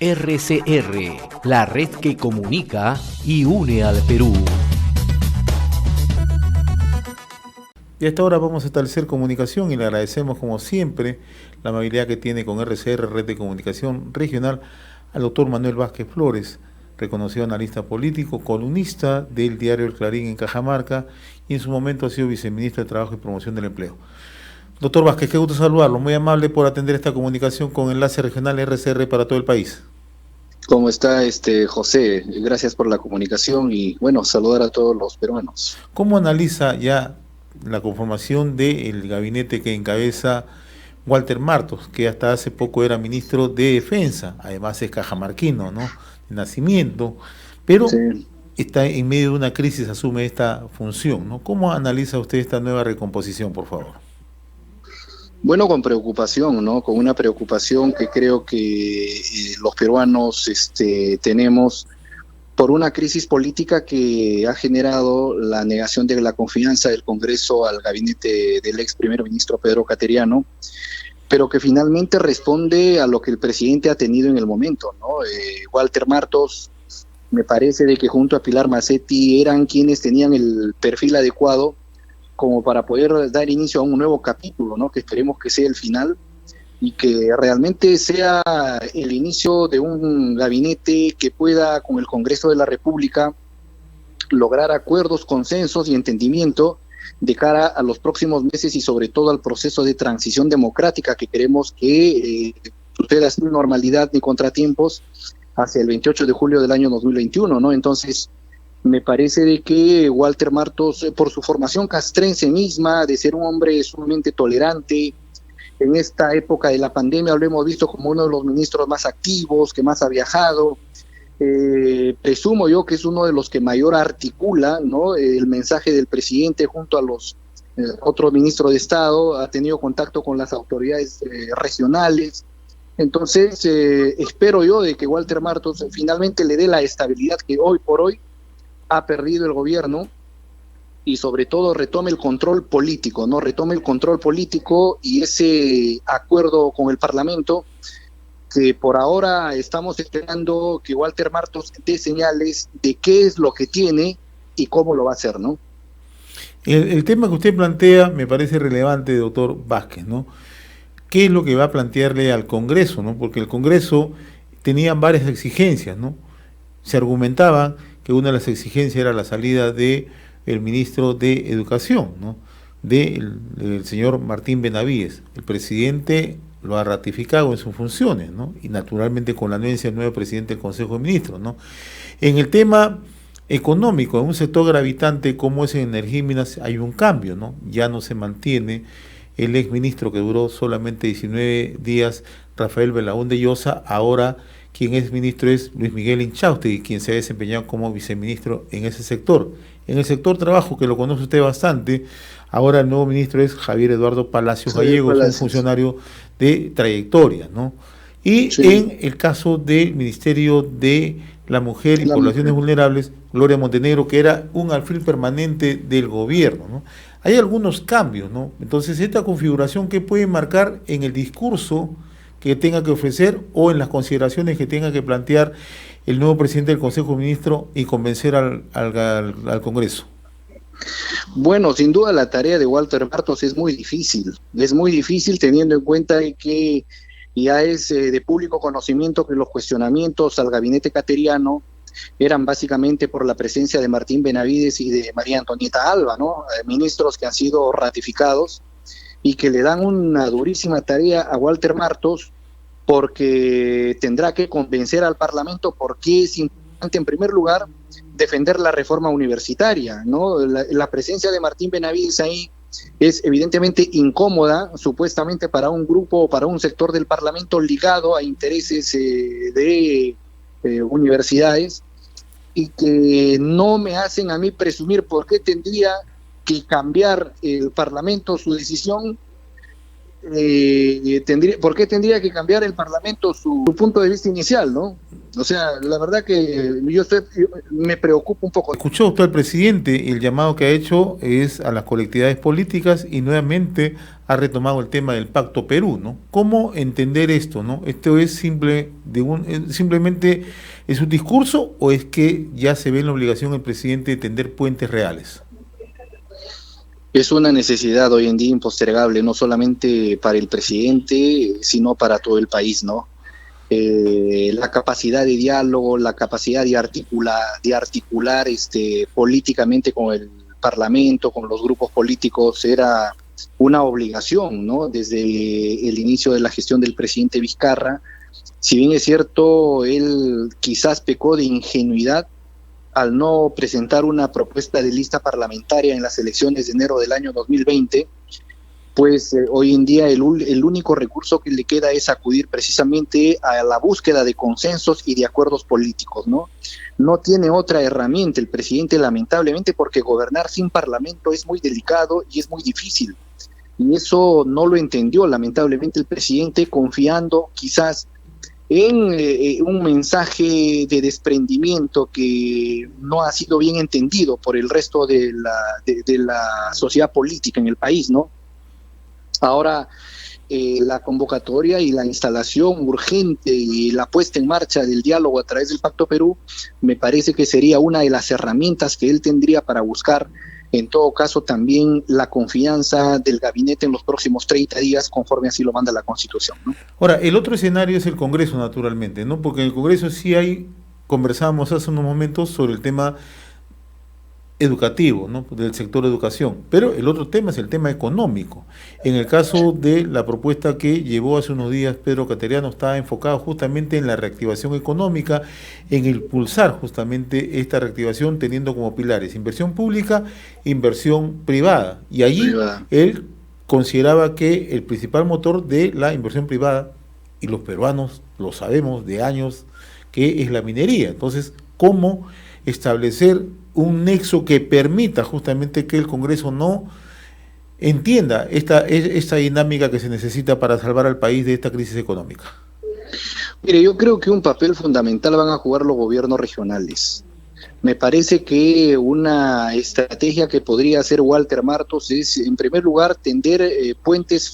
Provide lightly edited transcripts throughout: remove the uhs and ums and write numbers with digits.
RCR, la red que comunica y une al Perú. Y a esta hora vamos a establecer comunicación y le agradecemos como siempre la amabilidad que tiene con RCR, Red de Comunicación Regional, al doctor Manuel Vázquez Flores, reconocido analista político, columnista del diario El Clarín en Cajamarca y en su momento ha sido viceministro de Trabajo y Promoción del Empleo. Doctor Vázquez, qué gusto saludarlo, muy amable por atender esta comunicación con enlace regional RCR para todo el país. ¿Cómo está José? Gracias por la comunicación y bueno, saludar a todos los peruanos. ¿Cómo analiza ya la conformación del gabinete que encabeza Walter Martos, que hasta hace poco era ministro de Defensa, además es cajamarquino, ¿no?, de nacimiento, pero sí, está en medio de una crisis, asume esta función, ¿no? ¿Cómo analiza usted esta nueva recomposición, por favor? Bueno, con preocupación, ¿no? Con una preocupación que creo que los peruanos tenemos por una crisis política que ha generado la negación de la confianza del Congreso al gabinete del ex primer ministro Pedro Cateriano, pero que finalmente responde a lo que el presidente ha tenido en el momento, ¿no? Walter Martos, me parece de que junto a Pilar Macetti eran quienes tenían el perfil adecuado como para poder dar inicio a un nuevo capítulo, ¿no?, que esperemos que sea el final y que realmente sea el inicio de un gabinete que pueda, con el Congreso de la República, lograr acuerdos, consensos y entendimiento de cara a los próximos meses y sobre todo al proceso de transición democrática que queremos que suceda sin normalidad ni contratiempos hacia el 28 de julio del año 2021, ¿no? Entonces, me parece de que Walter Martos, por su formación castrense misma, de ser un hombre sumamente tolerante, en esta época de la pandemia lo hemos visto como uno de los ministros más activos, que más ha viajado, presumo yo que es uno de los que mayor articula, ¿no?, el mensaje del presidente junto a los otros ministros de Estado, ha tenido contacto con las autoridades regionales. Entonces, espero yo de que Walter Martos finalmente le dé la estabilidad que hoy por hoy ha perdido el gobierno y sobre todo retome el control político, ¿no? Retome el control político y ese acuerdo con el Parlamento que por ahora estamos esperando que Walter Martos dé señales de qué es lo que tiene y cómo lo va a hacer, ¿no? El tema que usted plantea me parece relevante, doctor Vázquez, ¿no? ¿Qué es lo que va a plantearle al Congreso, ¿no? Porque el Congreso tenía varias exigencias, ¿no? Se argumentaba que una de las exigencias era la salida del ministro de Educación, ¿no?, del señor Martín Benavides. El presidente lo ha ratificado en sus funciones, ¿no?, y naturalmente con la anuencia del nuevo presidente del Consejo de Ministros, ¿no? En el tema económico, en un sector gravitante como es en energía y minas, hay un cambio, ¿no? Ya no se mantiene el exministro que duró solamente 19 días, Rafael Belaúnde Llosa. Ahora quien es ministro es Luis Miguel Inchaustegui, quien se ha desempeñado como viceministro en ese sector. En el sector trabajo, que lo conoce usted bastante, ahora el nuevo ministro es Javier Eduardo Palacios Gallegos, un funcionario de trayectoria, ¿no? Y sí, en el caso del Ministerio de la Mujer y Poblaciones Vulnerables, Gloria Montenegro, que era un alfil permanente del gobierno, ¿no? Hay algunos cambios, ¿no? Entonces, esta configuración, ¿qué puede marcar en el discurso que tenga que ofrecer o en las consideraciones que tenga que plantear el nuevo presidente del Consejo de Ministros y convencer al Congreso? Bueno, sin duda la tarea de Walter Martos es muy difícil teniendo en cuenta que ya es de público conocimiento que los cuestionamientos al gabinete cateriano eran básicamente por la presencia de Martín Benavides y de María Antonieta Alba, ¿no?, ministros que han sido ratificados y que le dan una durísima tarea a Walter Martos porque tendrá que convencer al Parlamento porque es importante, en primer lugar, defender la reforma universitaria, ¿no? La presencia de Martín Benavides ahí es evidentemente incómoda, supuestamente para un grupo, para un sector del Parlamento ligado a intereses de universidades, y que no me hacen a mí presumir por qué tendría que cambiar el Parlamento su decisión, ¿por qué tendría que cambiar el Parlamento su punto de vista inicial, ¿no? O sea, la verdad que me preocupa un poco. Escuchó usted al presidente, el llamado que ha hecho es a las colectividades políticas y nuevamente ha retomado el tema del Pacto Perú, ¿no? ¿Cómo entender esto, no? ¿Esto es simplemente es un discurso o es que ya se ve en la obligación el presidente de tender puentes reales? Es una necesidad hoy en día impostergable, no solamente para el presidente, sino para todo el país, ¿no? La capacidad de diálogo, la capacidad de articular políticamente con el Parlamento, con los grupos políticos, era una obligación, ¿no? Desde el inicio de la gestión del presidente Vizcarra. Si bien es cierto, él quizás pecó de ingenuidad al no presentar una propuesta de lista parlamentaria en las elecciones de enero del año 2020, pues hoy en día el único recurso que le queda es acudir precisamente a la búsqueda de consensos y de acuerdos políticos, ¿no? No tiene otra herramienta el presidente, lamentablemente, porque gobernar sin parlamento es muy delicado y es muy difícil. Y eso no lo entendió, lamentablemente, el presidente, confiando quizás en un mensaje de desprendimiento que no ha sido bien entendido por el resto de la sociedad política en el país, ¿no? Ahora, la convocatoria y la instalación urgente y la puesta en marcha del diálogo a través del Pacto Perú, me parece que sería una de las herramientas que él tendría para buscar, en todo caso, también la confianza del gabinete en los próximos 30 días, conforme así lo manda la Constitución, ¿no? Ahora, el otro escenario es el Congreso, naturalmente, ¿no? Porque en el Congreso sí conversábamos hace unos momentos sobre el tema educativo, ¿no? Del sector de educación, pero el otro tema es el tema económico. En el caso de la propuesta que llevó hace unos días Pedro Cateriano, está enfocado justamente en la reactivación económica, en impulsar justamente esta reactivación teniendo como pilares inversión pública, inversión privada, y allí él consideraba que el principal motor de la inversión privada, y los peruanos lo sabemos de años, que es la minería. Entonces, ¿cómo establecer un nexo que permita justamente que el Congreso no entienda esta dinámica que se necesita para salvar al país de esta crisis económica? Mire, yo creo que un papel fundamental van a jugar los gobiernos regionales. Me parece que una estrategia que podría hacer Walter Martos es, en primer lugar, tender puentes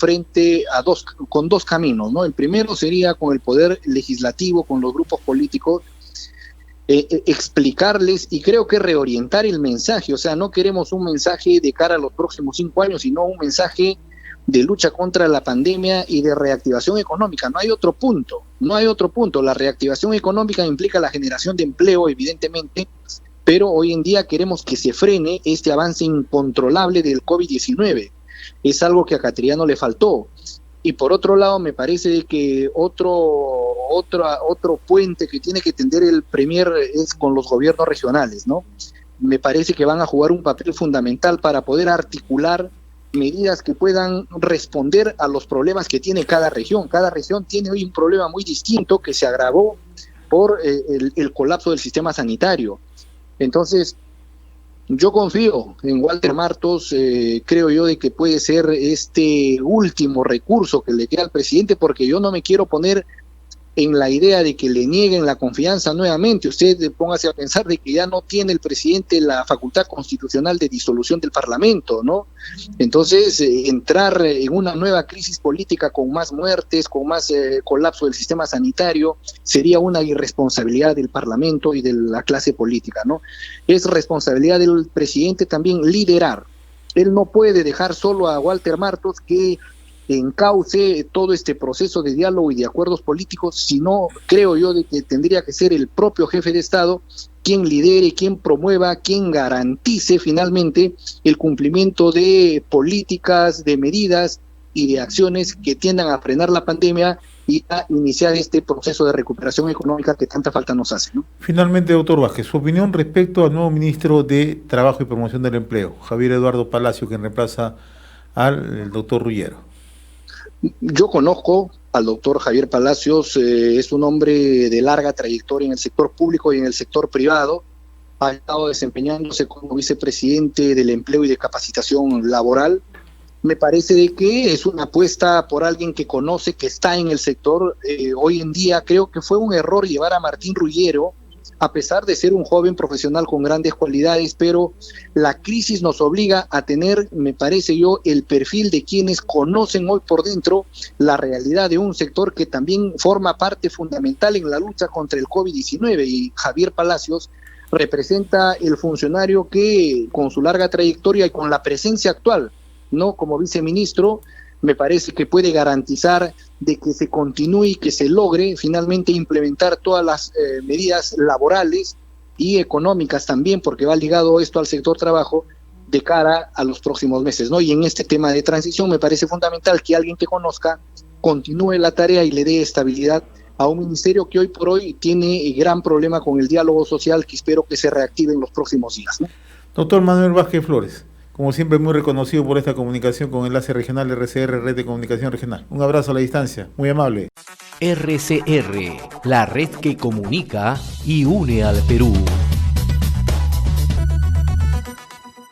con dos caminos, ¿no? El primero sería con el poder legislativo, con los grupos políticos, explicarles y creo que reorientar el mensaje. O sea, no queremos un mensaje de cara a los próximos 5 años, sino un mensaje de lucha contra la pandemia y de reactivación económica. No hay otro punto. La reactivación económica implica la generación de empleo, evidentemente, pero hoy en día queremos que se frene este avance incontrolable del COVID-19. Es algo que a Cateriano le faltó. Y por otro lado, me parece que otro puente que tiene que tender el Premier es con los gobiernos regionales, ¿no? Me parece que van a jugar un papel fundamental para poder articular medidas que puedan responder a los problemas que tiene cada región. Cada región tiene hoy un problema muy distinto que se agravó por el colapso del sistema sanitario. Entonces, yo confío en Walter Martos, creo yo de que puede ser este último recurso que le queda al presidente, porque yo no me quiero poner en la idea de que le nieguen la confianza nuevamente. Usted póngase a pensar de que ya no tiene el presidente la facultad constitucional de disolución del Parlamento, ¿no? Entonces, entrar en una nueva crisis política con más muertes, con más colapso del sistema sanitario, sería una irresponsabilidad del Parlamento y de la clase política, ¿no? Es responsabilidad del presidente también liderar. Él no puede dejar solo a Walter Martos que encauce todo este proceso de diálogo y de acuerdos políticos, sino creo yo de que tendría que ser el propio jefe de Estado quien lidere, quien promueva, quien garantice finalmente el cumplimiento de políticas, de medidas y de acciones que tiendan a frenar la pandemia y a iniciar este proceso de recuperación económica que tanta falta nos hace, ¿no? Finalmente, doctor Vázquez, su opinión respecto al nuevo ministro de Trabajo y Promoción del Empleo, Javier Eduardo Palacio, quien reemplaza al doctor Ruggiero. Yo conozco al doctor Javier Palacios, es un hombre de larga trayectoria en el sector público y en el sector privado. Ha estado desempeñándose como vicepresidente del empleo y de capacitación laboral. me parece de que es una apuesta por alguien que conoce, que está en el sector. Hoy en día creo que fue un error llevar a Martín Ruggiero, a pesar de ser un joven profesional con grandes cualidades, pero la crisis nos obliga a tener, me parece yo, el perfil de quienes conocen hoy por dentro la realidad de un sector que también forma parte fundamental en la lucha contra el COVID-19, y Javier Palacios representa el funcionario que, con su larga trayectoria y con la presencia actual, ¿no?, como viceministro, me parece que puede garantizar de que se continúe y que se logre finalmente implementar todas las medidas laborales y económicas también, porque va ligado esto al sector trabajo de cara a los próximos meses, ¿no? Y en este tema de transición me parece fundamental que alguien que conozca continúe la tarea y le dé estabilidad a un ministerio que hoy por hoy tiene gran problema con el diálogo social, que espero que se reactive en los próximos días, ¿no? Doctor Manuel Vázquez Flores, como siempre, muy reconocido por esta comunicación con Enlace Regional RCR, Red de Comunicación Regional. Un abrazo a la distancia, muy amable. RCR, la red que comunica y une al Perú.